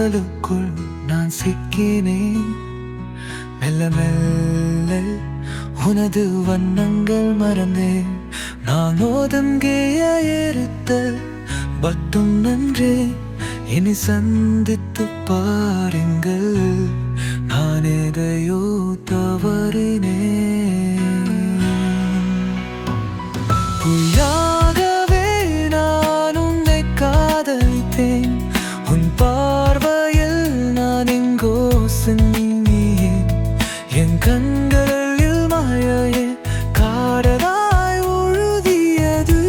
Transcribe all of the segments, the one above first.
காதலுக்குள் நான் சிக்கினேன். மெல்ல மெல்ல உனது வண்ணங்கள் மறந்தேன். நான் ஒதுங்கிய இருத்த பட்டும் நன்றே. இனி சந்தித்து பாருங்கள், நான் எதையோ தவறினேன். பொய்யாகவே நான் உன்னை காதலித்தேன். உன் பார்வையில் நான் எங்கோ சென்றேன். என் கண்களில் மாயையே காதலாய் உழுதியது.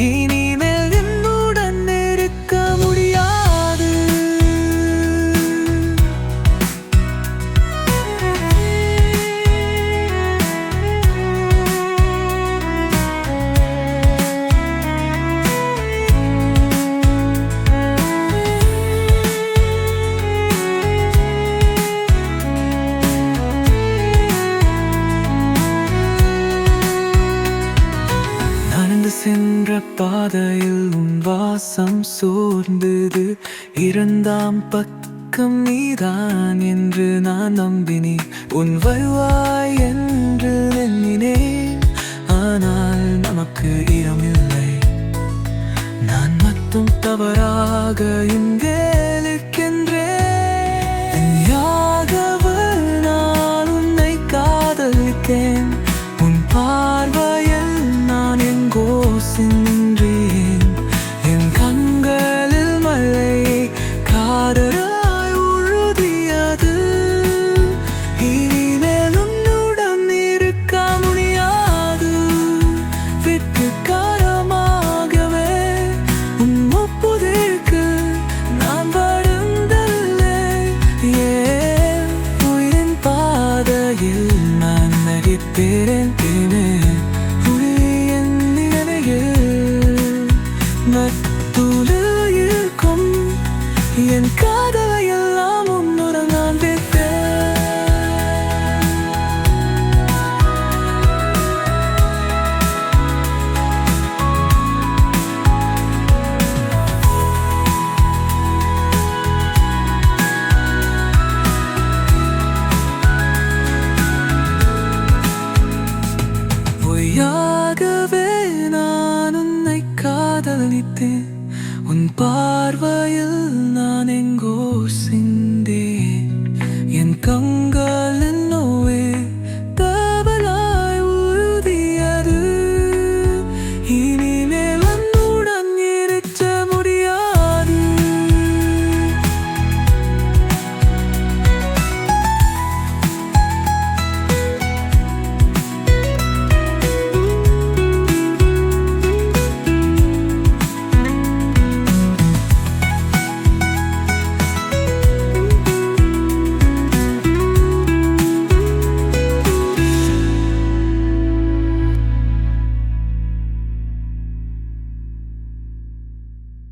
இனிமேல் என்னுடன் இருக்க முடியாது. சென்ற பாதையில் உன் வாசம் சூழ்ந்தது. இரண்டாம் பக்கம் நீதான் என்று நான் நம்பினேன். உன் வருவாய் என்று எண்ணினேன். ஆனால் நமக்கு இடமில்லை. நான் மட்டும் தவறாக இங்கே இருக்கின்றேன். நான் உன்னை காதலித்தேன். உன் பார்வையில் நான் எங்கோ சென்றேன். என் கண்களில் மழை காதலாய் உழுதியது. இனிமேல் உன்னுடன் இருக்க முடியாது. வெட்கக்காரமாகவே உன் ஒப்புதலுக்கு நான் வருந்தல்லே. ஏன் உயிரின் பாதையில் நான் நடிப்பேன்.